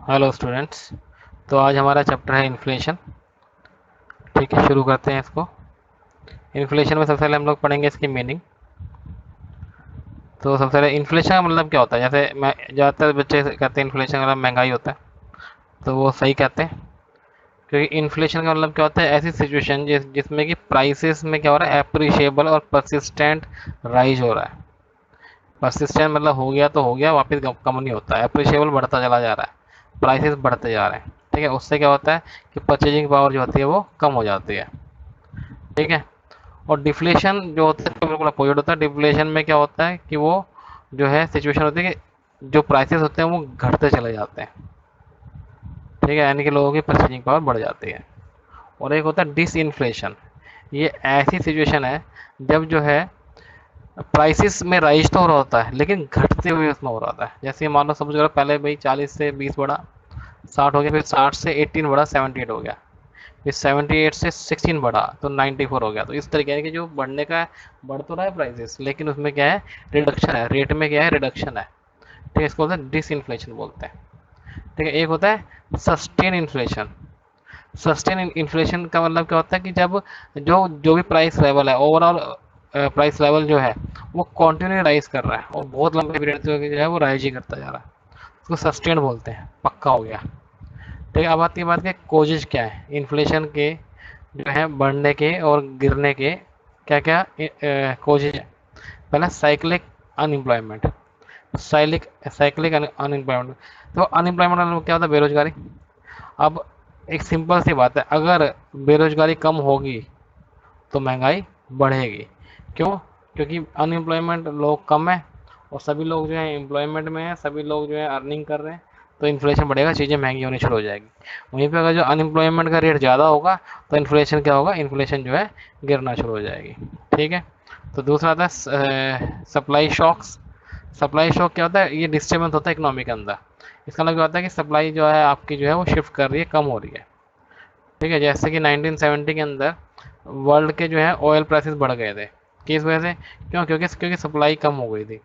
Hello students. तो आज हमारा चैप्टर है इन्फ्लेशन। ठीक है, शुरू करते हैं इसको। इन्फ्लेशन में सबसे पहले हम लोग पढ़ेंगे इसकी मीनिंग। तो सबसे पहले इन्फ्लेशन का मतलब क्या होता है। जैसे मैं ज़्यादातर बच्चे कहते हैं इन्फ्लेशन का मतलब महंगाई होता है, तो वो सही कहते हैं। क्योंकि इन्फ्लेशन का मतलब क्या होता है, ऐसी सिचुएशन जिसमें कि प्राइसेस में क्या हो रहा है, एप्रिशिएबल और परसिस्टेंट राइज हो रहा है। परसिस्टेंट मतलब हो गया तो हो गया, वापस कम नहीं होता है। एप्रिशिएबल बढ़ता चला जा रहा है, प्राइसेस बढ़ते जा रहे हैं। ठीक है, उससे क्या होता है कि परचेजिंग पावर जो होती है वो कम हो जाती है। ठीक है। और डिफ्लेशन जो होता है इसका बिल्कुल अपोजिट होता है। डिफ्लेशन में क्या होता है कि वो जो है सिचुएशन होती है कि जो प्राइसेस होते हैं वो घटते चले जाते हैं। ठीक है, यानी कि लोगों की परचेजिंग पावर बढ़ जाती है। और एक होता है डिसइन्फ्लेशन। ये ऐसी सिचुएशन है जब जो है प्राइसेस में राइज तो हो रहा होता है लेकिन घटते हुए उसमें हो रहा होता है। जैसे मान लो समझ लो पहले भाई 40 से 20 बढ़ा, 60 हो गया, फिर 60 से 18 बढ़ा, 78 हो गया, फिर 78 से 16 बढ़ा तो 94 हो गया। तो इस तरीके की जो बढ़ने का है, बढ़ तो रहा है प्राइसेस, लेकिन उसमें क्या है, रिडक्शन है, रेट में क्या है, रिडक्शन है। ठीक है, इसको बोलते हैं डिस इन्फ्लेशन बोलते हैं। ठीक है, एक होता है सस्टेन इन्फ्लेशन। सस्टेन इन्फ्लेशन का मतलब क्या होता है कि जब जो जो भी प्राइस लेवल है, ओवरऑल प्राइस लेवल जो है वो कॉन्टिन्यू राइज कर रहा है और बहुत लंबे पीरियड से जो है वो राइज ही करता जा रहा है, उसको सस्टेन बोलते हैं, पक्का हो गया। ठीक है, अब आती है बात के कोजेज क्या है इन्फ्लेशन के, जो है बढ़ने के और गिरने के क्या क्या कोजेज है। पहला cyclic unemployment. Cyclic cyclic unemployment. तो अनएम्प्लॉयमेंट मतलब क्या होता है, बेरोजगारी। अब एक सिंपल सी बात है, अगर बेरोजगारी कम होगी तो महंगाई बढ़ेगी। क्यों? क्योंकि अनएम्प्लॉयमेंट लोग कम है और सभी लोग जो है एम्प्लॉयमेंट में है, सभी लोग जो है अर्निंग कर रहे हैं, तो इन्फ्लेशन बढ़ेगा, चीज़ें महंगी होनी शुरू हो जाएगी। वहीं पे अगर जो अनएम्प्लॉयमेंट का रेट ज़्यादा होगा तो इन्फ्लेशन क्या होगा, इन्फ्लेशन जो है गिरना शुरू हो जाएगी। ठीक है। तो दूसरा आता है सप्लाई शॉक्स। सप्लाई शॉक क्या होता है, ये डिस्टर्बेंस होता है इकोनॉमी के अंदर। इसका मतलब क्या होता है कि सप्लाई जो है आपकी जो है वो शिफ्ट कर रही है, कम हो रही है। ठीक है, जैसे कि 1970 के अंदर वर्ल्ड के जो है ऑयल प्राइसेस बढ़ गए थे। किस वजह से? क्योंकि सप्लाई कम हो गई थी।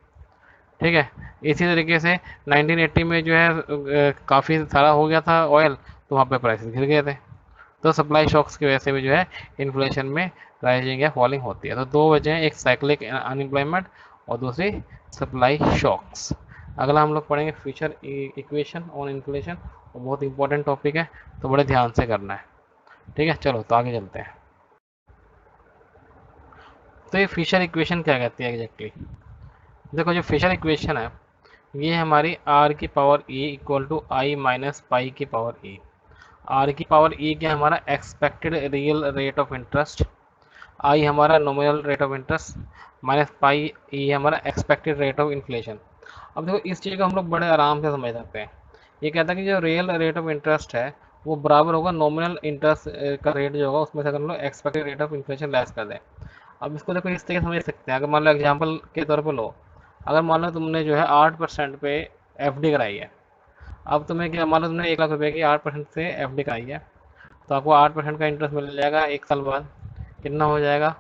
ठीक है। इसी तरीके से 1980 में जो है काफ़ी सारा हो गया था ऑयल, तो वहाँ पे प्राइसेस गिर गए थे। तो सप्लाई शॉक्स की वजह से भी जो है इन्फ्लेशन में राइजिंग या फॉलिंग होती है। तो दो वजह हैं, एक साइक्लिक अनएम्प्लॉयमेंट और दूसरी सप्लाई शॉक्स। अगला हम लोग पढ़ेंगे फ्यूचर इक्वेशन ऑन इन्फ्लेशन, और बहुत इंपॉर्टेंट टॉपिक है, तो बड़े ध्यान से करना है। ठीक है, चलो तो आगे चलते हैं। तो ये फिशर इक्वेशन क्या कहती है एग्जैक्टली देखो, जो फिशर इक्वेशन है ये हमारी आर की power E equal to I minus pi की पावर ई। आर की पावर ई क्या, हमारा expected real rate of interest, I हमारा nominal rate of interest, minus pi E हमारा एक्सपेक्टेड रेट ऑफ इन्फ्लेशन। अब देखो इस चीज़ को हम लोग बड़े आराम से समझ सकते हैं। ये कहता है कि जो रियल रेट ऑफ इंटरेस्ट है वो बराबर होगा नॉमिनल इंटरेस्ट का रेट जो होगा उसमें से अगर हम लोग expected rate of inflation less कर दें। अब इसको देखो इस तरीके से समझ सकते हैं, अगर मान लो एग्जाम्पल के तौर पर लो, अगर मान लो तुमने जो है 8% पे एफ डी कराई है। अब तुम्हें क्या, मान लो तुमने 1 लाख रुपए की 8% से एफ डी कराई है, तो आपको 8% का इंटरेस्ट मिल जाएगा 1 साल बाद। कितना हो जाएगा?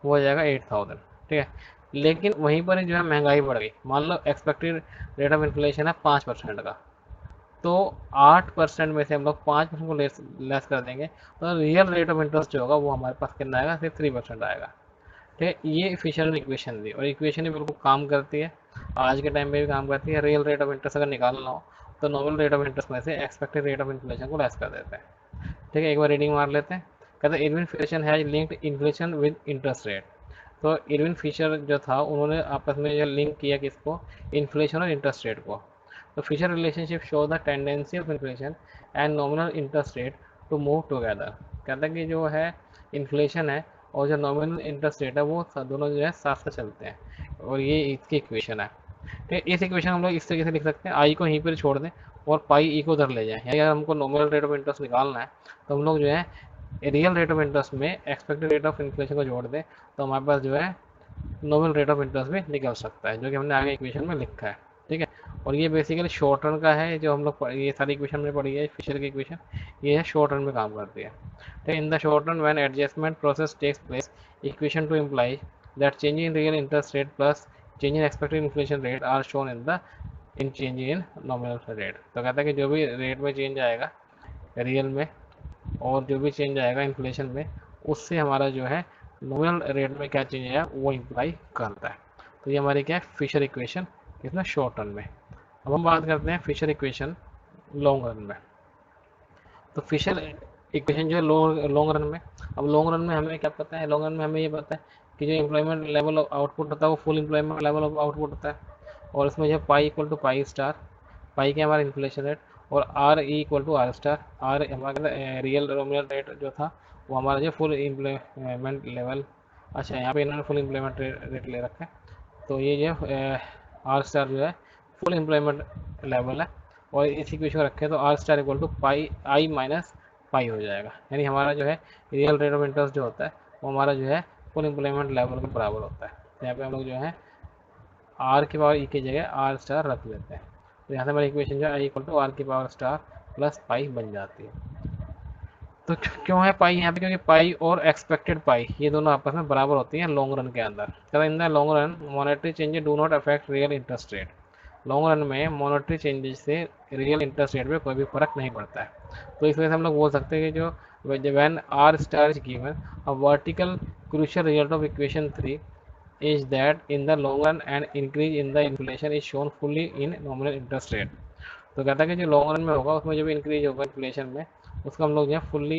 वो हो जाएगा 8000। ठीक है। लेकिन वहीं पर जो है महंगाई बढ़ गई, मान लो एक्सपेक्टेड रेट ऑफ इन्फ्लेशन है 5% का, तो 8% में से हम लोग 5% को लेस कर देंगे, तो रियल रेट ऑफ इंटरेस्ट जो होगा वो हमारे पास कितना आएगा, सिर्फ 3% आएगा। ठीक है, ये फिशर ने इक्वेशन दी और इक्वेशन ही बिल्कुल काम करती है, आज के टाइम में भी काम करती है। रियल रेट ऑफ इंटरेस्ट अगर निकालना हो तो नॉमिनल रेट ऑफ इंटरेस्ट में से एक्सपेक्टेड रेट ऑफ इन्फ्लेशन को लेस कर देते हैं। ठीक है, एक बार रीडिंग मार लेते हैं। कहते हैं Irving Fisher has linked inflation with interest rate. तो इरविन फिशर जो था उन्होंने आपस में जो लिंक किया किसको, इन्फ्लेशन और इंटरेस्ट रेट को। तो Fisher relationship show the tendency of inflation and nominal interest rate to move together. कहता है कि जो है इन्फ्लेशन है और जो नॉमिनल इंटरेस्ट रेट है वो दोनों जो है साथ साथ चलते हैं, और ये इसकी इक्वेशन है। ठीक है, इस इक्वेशन हम लोग इस तरीके से लिख सकते हैं, आई को यहीं पर छोड़ दें और पाई ई को उधर ले जाएं। यानी अगर हमको नॉमिनल रेट ऑफ इंटरेस्ट निकालना है तो हम लोग जो है रियल रेट ऑफ इंटरेस्ट में एक्सपेक्टेड रेट ऑफ इन्फ्लेशन को जोड़ दें, तो हमारे पास जो है नॉमिनल रेट ऑफ इंटरेस्ट भी निकल सकता है, जो कि हमने आगे इक्वेशन में लिखा है। ठीक है। और ये बेसिकली शॉर्ट रन का है, जो हम लोग ये सारी इक्वेशन में पढ़ी है फिशर की इक्वेशन, ये है शॉर्ट रन में काम करती है। ठीक है, in the short run when adjustment process takes place, equation two imply that change in real interest rate plus change in expected inflation rate are shown in the in change in nominal rate. तो कहता है कि जो भी rate में change आएगा real में और जो भी चेंज आएगा इन्फ्लेशन में, उससे हमारा जो है नॉमिनल रेट में क्या चेंज आया वो इम्प्लाई करता है। तो ये हमारी क्या है फिशर इक्वेशन इसमें शॉर्ट रन में। अब हम बात करते हैं फिशर इक्वेशन लॉन्ग रन में। तो फिशर इक्वेशन जो है लॉन्ग रन में, अब लॉन्ग रन में हमें क्या पता है, लॉन्ग रन में हमें ये पता है कि जो एम्प्लॉयमेंट लेवल ऑफ आउटपुट होता है वो full employment level of output होता है। और इसमें जो है pi equal to pi star, pi के हमारा इन्फ्लेशन रेट, और R E equal to R star, R हमारा रियल नॉमिनल रेट जो था वो हमारा जो फुल एम्प्लॉयमेंट लेवल, अच्छा यहाँ पे इन्होंने फुल एम्प्लॉयमेंट रेट ले रखा है। तो ये जो आर स्टार जो है फुल एम्प्लॉयमेंट लेवल है, और इसी इक्वेशन को रखें तो r star equal to pi i minus pi हो जाएगा। यानी हमारा जो है रियल रेट ऑफ इंटरेस्ट जो होता है वो हमारा जो है फुल एम्प्लॉयमेंट लेवल के बराबर होता है। तो यहाँ पे हम लोग जो है आर की पावर ई की जगह आर स्टार रख लेते हैं। तो यहाँ से हमारी इक्वेशन जो है आई इक्वल टू आर की पावर स्टार प्लस पाई बन जाती है। तो क्यों है पाई यहाँ पे, क्योंकि पाई और एक्सपेक्टेड पाई ये दोनों आपस में बराबर होती हैं लॉन्ग रन के अंदर। In the long run monetary changes do not affect real interest rate. Long run में मॉनेटरी चेंजेस से रियल इंटरेस्ट रेट में कोई भी फर्क नहीं पड़ता है। तो इस वजह से हम लोग बोल सकते हैं कि जो when r star is given a vertical crucial result of equation 3 is that in the long run an increase in the inflation is shown fully in nominal interest rate। तो कहता है कि जो लॉन्ग रन में होगा उसमें जो भी इंक्रीज होगा इन्फ्लेशन में उसका हम लोग जो है फुल्ली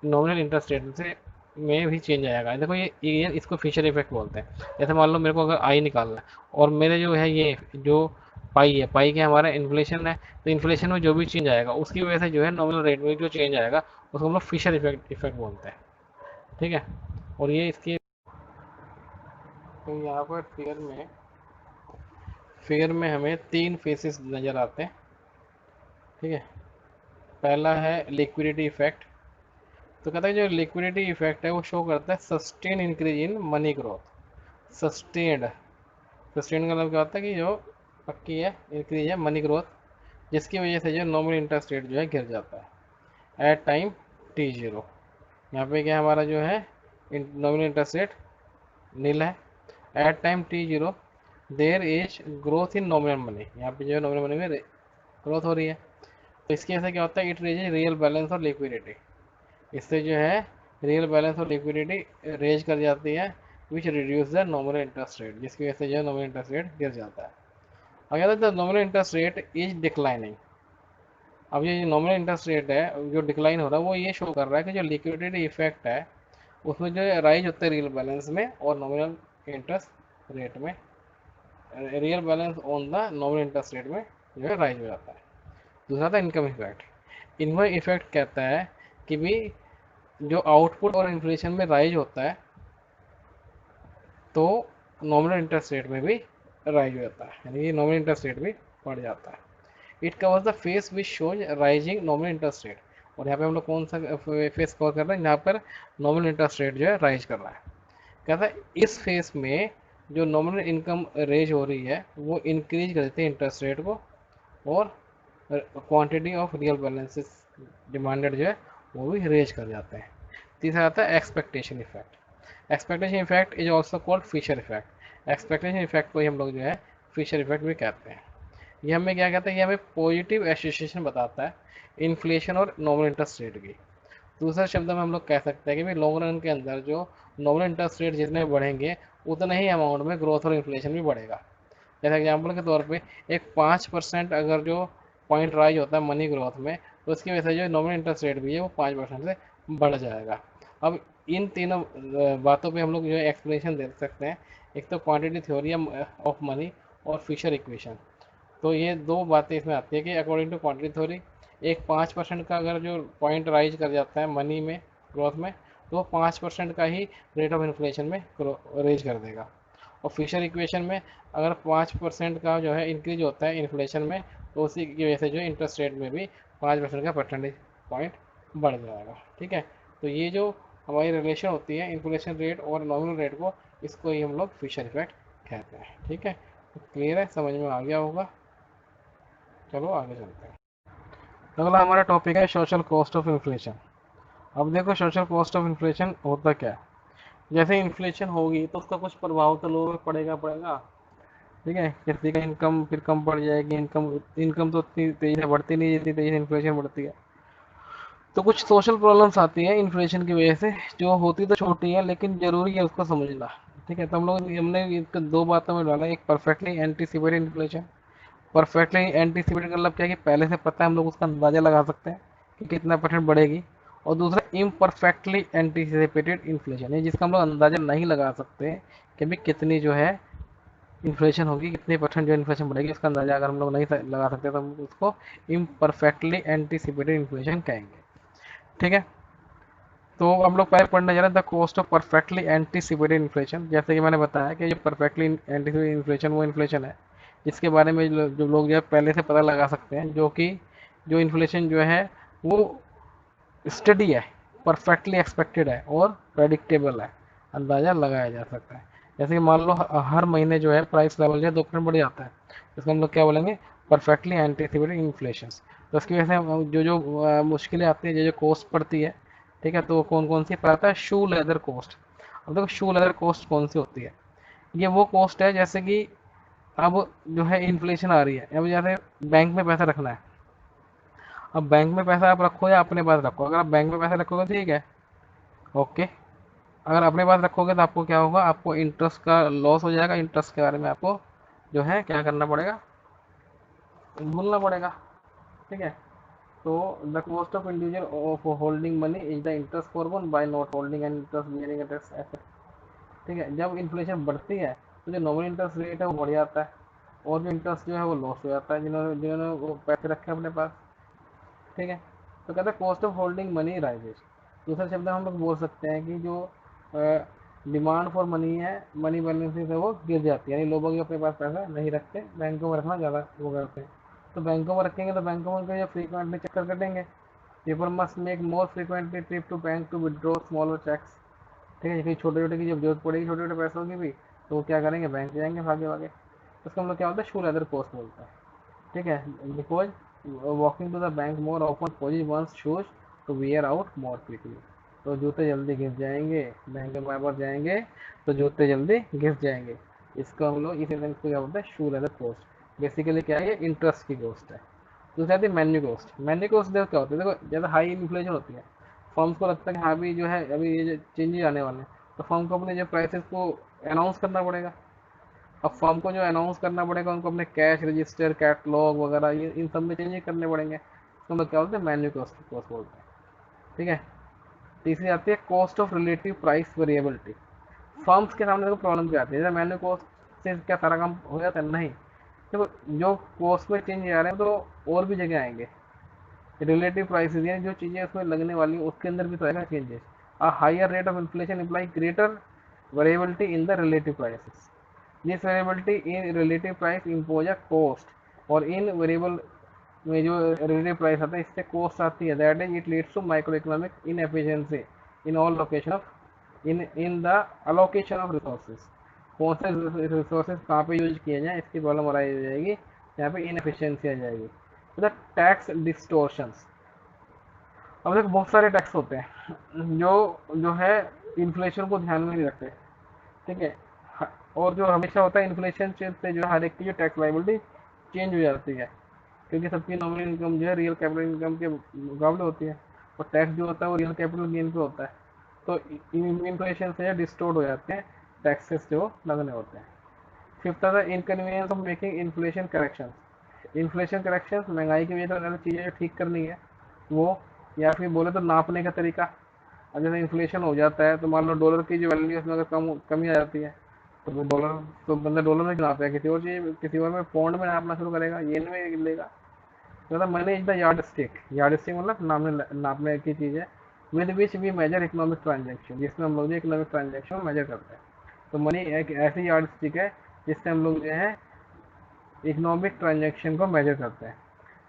नॉमिनल इंटरेस्ट रेट से में भी चेंज आएगा। देखो ये इसको फिशर इफेक्ट बोलते हैं। जैसे मान लो मेरे को अगर आई निकालना है और मेरे जो है ये जो पाई है, पाई के हमारा इन्फ्लेशन है, तो इन्फ्लेशन में जो भी चेंज आएगा उसकी वजह से जो है नॉमिनल रेट में जो चेंज आएगा उसको हम लोग फिशर इफेक्ट बोलते हैं। ठीक है, और ये इसकी तो यहाँ पर फिगर में हमें तीन फेसेस नज़र आते हैं। ठीक है, पहला है लिक्विडिटी इफेक्ट। तो कहता है जो लिक्विडिटी इफेक्ट है वो शो करता है sustain increase in money growth. Sustained, sustain का मतलब क्या होता है कि जो पक्की है इंक्रीज है मनी ग्रोथ, जिसकी वजह से जो नॉमिनल इंटरेस्ट रेट जो है गिर जाता है एट टाइम टी जीरो। यहाँ पे क्या हमारा जो है नॉमिनल इंटरेस्ट रेट नील है। At time t zero there is growth in nominal money, यहाँ पे जो है नॉमिनल मनी में ग्रोथ हो रही है। तो इसकी वजह से क्या होता है इट रेज रियल बैलेंस और लिक्विडिटी, इससे जो है रियल बैलेंस और लिक्विडिटी रेज कर जाती है which reduce the nominal interest rate, जिसकी वजह से जो है नॉमिनल इंटरेस्ट रेट गिर जाता है। अगर the nominal interest rate is declining, अब ये नॉमिनल इंटरेस्ट रेट है जो डिक्लाइन हो रहा है वो ये शो कर रहा है कि जो लिक्विडिटी इफेक्ट है उसमें जो राइज होता है रियल बैलेंस में और नॉमिनल इंटरेस्ट रेट में, real balance on the nominal interest rate में जो है राइज हो जाता है। दूसरा था इनकम इफेक्ट। इनकम इफेक्ट कहता है कि भी जो आउटपुट और इन्फ्लेशन में राइज होता है तो नॉमिनल इंटरेस्ट रेट में भी राइज हो जाता है, यानी कि नॉमिनल इंटरेस्ट रेट भी बढ़ जाता है। It covers the face which shows rising nominal interest rate, और यहाँ पे हम लोग कौन सा फेस कवर कर रहे हैं, यहाँ पर नॉमिनल इंटरेस्ट रेट जो है राइज कर रहा है। कहता है इस फेस में जो नॉमिनल इनकम रेज हो रही है वो इंक्रीज कर देते हैं इंटरेस्ट रेट को, और quantity of real balances demanded जो है वो भी रेज कर जाते हैं। तीसरा आता है expectation effect. Expectation effect is also called Fisher effect. Expectation effect को ही हम लोग जो है फिशर इफेक्ट भी कहते हैं। ये हमें क्या कहता है, ये हमें पॉजिटिव एसोसिएशन बताता है इन्फ्लेशन और नॉमिनल इंटरेस्ट रेट की। दूसरे शब्द में हम लोग कह सकते हैं कि भाई लॉन्ग रन के अंदर जो नॉमिनल इंटरेस्ट रेट जितने बढ़ेंगे उतने ही अमाउंट में ग्रोथ और इन्फ्लेशन भी बढ़ेगा। जैसे एग्जाम्पल के तौर पे एक 5% अगर जो पॉइंट राइज होता है मनी ग्रोथ में तो उसकी वजह से जो नॉमिनल इंटरेस्ट रेट भी है वो 5% से बढ़ जाएगा। अब इन तीनों बातों पे हम लोग जो है एक्सप्लेनेशन दे सकते हैं, एक तो क्वांटिटी थ्योरी ऑफ मनी और फिशर इक्वेशन। तो ये दो बातें इसमें आती है कि अकॉर्डिंग टू क्वांटिटी थ्योरी एक 5% का अगर जो पॉइंट राइज कर जाता है मनी में ग्रोथ में तो 5% का ही रेट ऑफ इन्फ्लेशन में रेज कर देगा। और फिशर इक्वेशन में अगर 5% का जो है इंक्रीज होता है इन्फ्लेशन में तो उसी की वजह से जो इंटरेस्ट रेट में भी 5% का परसेंटेज पॉइंट बढ़ जाएगा। ठीक है, तो ये जो हमारी रिलेशन होती है इन्फ्लेशन रेट और नॉमिनल रेट को, इसको ही हम लोग फिशर इफेक्ट कहते हैं। ठीक है, तो क्लियर है, समझ में आ गया होगा। चलो आगे चलते हैं। अगला हमारा टॉपिक है सोशल कॉस्ट ऑफ इन्फ्लेशन। अब देखो सोशल कॉस्ट ऑफ इन्फ्लेशन होता क्या है। जैसे इन्फ्लेशन होगी तो उसका कुछ प्रभाव तो लोगों पे पड़ेगा। ठीक है, किसी का इनकम फिर कम पड़ जाएगी, इनकम इनकम तो उतनी तेजी से बढ़ती नहीं जितनी तेजी से इन्फ्लेशन बढ़ती है। तो कुछ सोशल प्रॉब्लम्स आती हैं इन्फ्लेशन की वजह से, जो होती तो छोटी है लेकिन जरूरी है उसको समझना। ठीक है, तो हम लोग हमने इसको दो बातों में डाला, एक perfectly anticipated inflation. Perfectly anticipated मतलब क्या है कि पहले से पता है, हम लोग उसका अंदाजा लगा सकते हैं कि कितना परसेंट बढ़ेगी। और दूसरा इम्परफेक्टली एंटीसिपेटेड इन्फ्लेशन है, जिसका हम लोग अंदाजा नहीं लगा सकते कि अभी कितनी जो है इन्फ्लेशन होगी, कितने परसेंट जो इन्फ्लेशन बढ़ेगी, उसका अंदाजा अगर हम लोग नहीं लगा सकते तो हम उसको इम्परफेक्टली एंटीसिपेटेड इन्फ्लेशन कहेंगे। ठीक है, तो हम लोग पहले पढ़ने जा रहे हैं the cost of perfectly anticipated inflation. जैसे कि मैंने बताया कि जो परफेक्टली एंटीसिपेटेड इन्फ्लेशन वो इन्फ्लेशन है जिसके बारे में जो लोग जो है पहले से पता लगा सकते हैं, जो कि जो इन्फ्लेशन जो है वो स्टडी है, परफेक्टली एक्सपेक्टेड है और प्रेडिक्टेबल है, अंदाज़ा लगाया जा सकता है। जैसे कि मान लो हर महीने जो है प्राइस लेवल जो है 2% बढ़ जाता है, इसको हम लोग क्या बोलेंगे, परफेक्टली एंटीसिपेटेड इन्फ्लेशन। तो इसकी वजह से जो जो मुश्किलें आती है, जो जो कॉस्ट पड़ती है, ठीक है, तो वो कौन कौन सी पड़ता है, शू लेदर कॉस्ट। अब देखो शू लेदर कॉस्ट कौन सी होती है, ये वो कॉस्ट है जैसे कि अब जो है इन्फ्लेशन आ रही है, अब जैसे बैंक में पैसा रखना है। अब बैंक में पैसा आप रखो या अपने पास रखो, अगर आप बैंक में पैसा रखोगे ठीक है, ओके। अगर अपने पास रखोगे तो आपको क्या होगा, आपको इंटरेस्ट का लॉस हो जाएगा, इंटरेस्ट के बारे में आपको जो है क्या करना पड़ेगा, भूलना पड़ेगा। ठीक है, तो the cost of individual of holding money is the interest for one by not holding and interest bearing asset. ठीक है, जब इन्फ्लेशन बढ़ती है तो जो नॉमिनल इंटरेस्ट रेट है वो बढ़ जाता है, और जो इंटरेस्ट जो है वो लॉस हो जाता है जिन्होंने जिन्होंने वो पैसे रखे अपने पास। ठीक है, तो कहते हैं cost of holding money rises. दूसरे शब्द में हम लोग बोल सकते हैं कि जो डिमांड फॉर मनी है, मनी बैलेंसेस है, वो गिर जाती है, यानी लोग अपने पास पैसा नहीं रखते, बैंकों में रखना ज़्यादा वो करते हैं। तो बैंकों में रखेंगे तो बैंकों में जो फ्रीक्वेंटली चक्कर कटेंगे। People must make more frequently trip to bank to withdraw smaller cheques. ठीक है, छोटे छोटे की जब जरूरत पड़ेगी छोटे छोटे पैसों की भी, तो वो क्या करेंगे, बैंक जाएंगे भागे भागे। तो उसको हम लोग क्या बोलते हैं, शू लेदर कॉस्ट बोलते हैं। ठीक है, because walking to the bank more often causes one's shoes to wear out more quickly. तो जूते जल्दी घिस जाएंगे, बैंक में बार जाएंगे तो जूते जल्दी घिस जाएंगे। इसको हम लोग इस सेंटेंस को क्या बोलते हैं, शू लेदर कॉस्ट। बेसिकली क्या है, ये इंटरेस्ट की कॉस्ट है। दूसरी आती है मेन्यू कॉस्ट। मेन्यू कॉस्ट देखो क्या होती है, देखो ज़्यादा हाई इन्फ्लेशन होती है, फर्म्स को लगता है कि हाँ भी जो है अभी ये जो चेंजेस आने वाले हैं, तो फर्म को अपने जो प्राइसेस को अनाउंस करना पड़ेगा। अब फर्म को जो अनाउंस करना पड़ेगा, उनको अपने कैश रजिस्टर कैटलॉग वगैरह ये इन सब में चेंजेस करने पड़ेंगे, तो हम लोग क्या बोलते हैं, मेन्यू कॉस्ट कॉस्ट बोलते हैं। ठीक है, तीसरी आती है cost of relative price variability. Firms के सामने देखो प्रॉब्लम क्या आती है, जैसे मेन्यू कॉस्ट से क्या सारा काम हो जाता है, नहीं। देखो जो कॉस्ट में चेंज आ रहे हैं तो और भी जगह आएंगे, रिलेटिव प्राइसेस यानी जो चीज़ें उसमें लगने वाली हैं उसके अंदर भी तो आएगा changes. A higher rate of inflation imply greater variability in the relative prices. This variability in relative price impose a cost, और इन वेरिएबल में जो रिलेटिव प्राइस आता है इससे कॉस्ट आती है, that is it leads to micro economic inefficiency in all location of in the allocation of resources. कौन से रिसोर्सेज कहाँ पे यूज किए जाएँ इसकी प्रॉब्लम अराइज हो जाएगी, यहाँ पे इनएफिशिएंसी आ जाएगी। The tax distortions. अब देखो बहुत सारे टैक्स होते हैं जो जो है इन्फ्लेशन को ध्यान में नहीं रखते। ठीक है, और जो हमेशा होता है इन्फ्लेशन से जो हर एक की जो टैक्स लाइबिलिटी चेंज हो जाती है, क्योंकि सबकी नॉमिनल इनकम जो है रियल कैपिटल इनकम के मुकाबले होती है, और टैक्स जो होता है वो रियल कैपिटल गेन पे होता है। तो इन्फ्लेशन से डिस्टोर्ट हो जाते हैं टैक्सेस जो लगने होते हैं। फिफ्थ आता है inconvenience of making inflation correction. Inflation correction महंगाई की वजह से अगर चीज़ें जो ठीक करनी है वो, या फिर बोले तो नापने का तरीका। अब जैसे इन्फ्लेशन हो जाता है तो मान लो डॉलर की जो वैल्यू है उसमें अगर कमी आ जाती है, तो वो डॉलर, तो बंदा डॉलर में क्यों नापे, किसी और चीज़ किसी और में पौंड में नापना शुरू करेगा, येन में लेगा। तो मतलब money is the yardstick. Yardstick मतलब नापने नापने की चीज़ है, with which we measure economic transaction, जिसमें हम लोग जो इकोनॉमिक ट्रांजेक्शन मेजर करते हैं। तो मनी एक ऐसी यार्ड स्टिक है जिससे हम लोग जो है इकोनॉमिक ट्रांजेक्शन को मेजर करते हैं।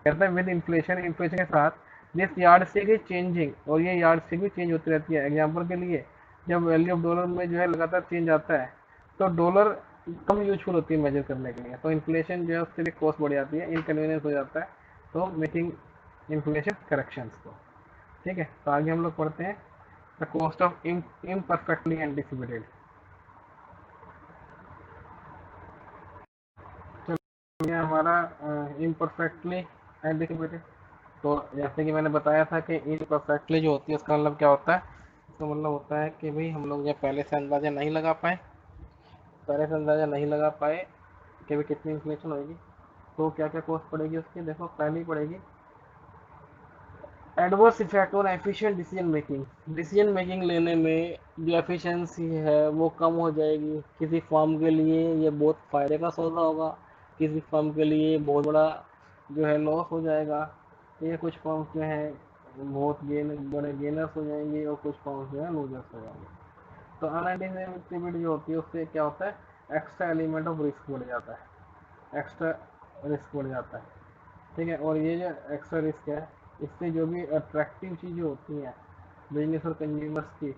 कहते हैं विद इन्फ्लेशन, इन्फ्लेशन के साथ this yard stick is changing, और ये यार्ड स्टिक भी चेंज होती रहती है। एग्जांपल के लिए जब वैल्यू ऑफ डॉलर में जो है लगातार चेंज आता है तो डॉलर कम यूजफुल होती है मेजर करने के लिए, तो इन्फ्लेशन जो है उससे भी कॉस्ट बढ़ जाती है, इनकन्वीनियंस हो जाता है, तो मेकिंग इन्फ्लेशन करेक्शंस को। ठीक है, तो आगे हम लोग पढ़ते हैं the cost of imperfectly anticipated. ये हमारा इम्परफेक्टली एंटिसिपेटेड। तो जैसे कि मैंने बताया था कि इम्परफेक्टली जो होती है उसका मतलब क्या होता है, इसका मतलब होता है कि भाई हम लोग जब पहले से अंदाज़ा नहीं लगा पाए, कि भाई कितनी इन्फ्लेशन होगी, तो क्या क्या कॉस्ट पड़ेगी उसकी। देखो पहली पड़ेगी adverse effect on efficient decision making लेने में जो एफिशिएंसी है वो कम हो जाएगी। किसी फर्म के लिए ये बहुत फायदे का सौदा होगा, किसी फर्म के लिए बहुत बड़ा जो है लॉस हो जाएगा। ये कुछ फर्म्स जो हैं बहुत बड़े गेनर्स हो जाएंगे और कुछ फर्म्स जो है लूजर्स हो जाएंगे। तो अनएंटिसिपेटेड जो होती है उससे क्या होता है, एक्स्ट्रा एलिमेंट ऑफ रिस्क बढ़ जाता है, एक्स्ट्रा रिस्क बढ़ जाता है। ठीक है, और ये जो एक्स्ट्रा रिस्क है, इससे जो भी अट्रैक्टिव चीज़ें होती हैं बिजनेस और कंज्यूमर्स की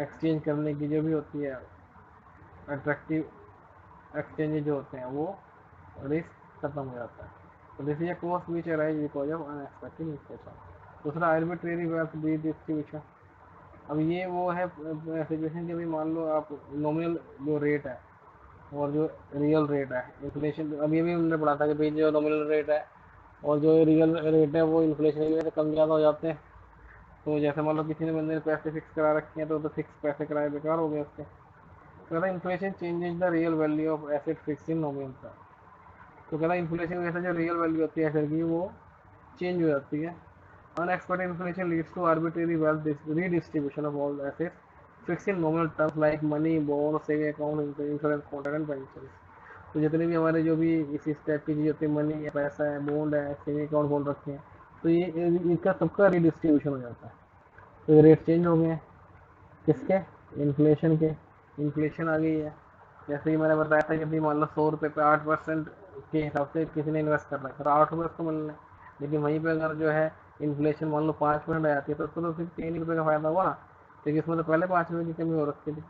एक्सचेंज करने की जो भी होती है, अट्रैक्टिव एक्सचेंज जो होते हैं, वो रिस्क खत्म हो जाता है। तो this is cost which arise because of unexpected inflation. दूसरा आर्बिट्रेरी वेल्थ डिस्ट्रीब्यूशन। अब ये वो है सिचुएशन कि भाई मान लो आप नॉमिनल जो रेट है और जो रियल रेट है, इन्फ्लेशन अभी भी हमने पढ़ा था कि भाई जो नॉमिनल रेट है और जो रियल रेट है वो इन्फ्लेशन की वजह से कम ज़्यादा हो जाते हैं। तो जैसे मान लो किसी ने बंदे ने पैसे फिक्स करा रखे हैं तो फिक्स पैसे कराए बेकार हो गए उसके। तो कहता है inflation changes the real value of asset fix in nominal term. तो कहता है इन्फ्लेशन की वजह से जो रियल वैल्यू होती है एसेट की वो चेंज हो जाती है। Unexpected inflation leads to arbitrary wealth redistribution of all assets fix in nominal terms like money, bond, saving account, insurance contract and pension. तो जितने भी हमारे जो भी इसी टाइप की चीज़ होती है, मनी है, पैसा है, बॉन्ड है, सेविंग अकाउंट खोल रखे हैं, तो ये इनका सबका रीडिस्ट्रीब्यूशन हो जाता है। तो ये रेट चेंज हो गए हैं किसके, इन्फ्लेशन के। इन्फ्लेशन आ गई है। जैसे कि मैंने बताया था कि अभी मान लो 100 रुपये पे 8% के हिसाब से किसी ने इन्वेस्ट कर रखा है तो 8 रुपये उसको मिलने। लेकिन वहीं पे अगर जो है इन्फ्लेशन मान लो 5% आ जाती है तो उसको तो सिर्फ 3 रुपये का फायदा हुआ, क्योंकि इसमें तो पहले 5 रुपये की कमी हो रखी थी।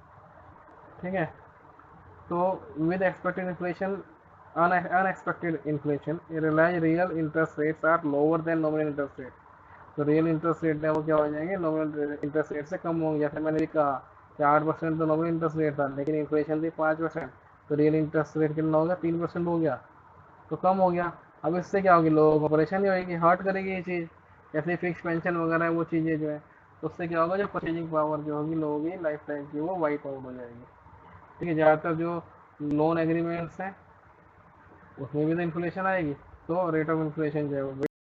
ठीक है, तो with expected inflation, unexpected inflation, real interest rates are lower than nominal interest rate। तो रियल इंटरेस्ट रेट है वो क्या हो जाएंगे, नॉमिनल इंटरेस्ट रेट से कम होंगे। जैसे मैंने भी कहा कि 8% तो नॉमिनल इंटरेस्ट रेट था, लेकिन इन्फ्लेशन थी 5%, तो रियल इंटरेस्ट रेट कितना हो गया, 3% हो गया, तो कम हो गया। अब इससे क्या होगी, लोगों को परेशानी होगी, हर्ट करेगी ये चीज़। जैसे फिक्स पेंशन वगैरह है वो चीज़ें जो है, तो उससे क्या होगा, जो परचेजिंग पावर जो होगी लोगों की लाइफ टाइम की वो वाइप आउट हो जाएगी। ठीक है, ज़्यादातर जो लोन एग्रीमेंट्स हैं उसमें भी तो इन्फ्लेशन आएगी, तो रेट ऑफ इन्फ्लेशन जो है वो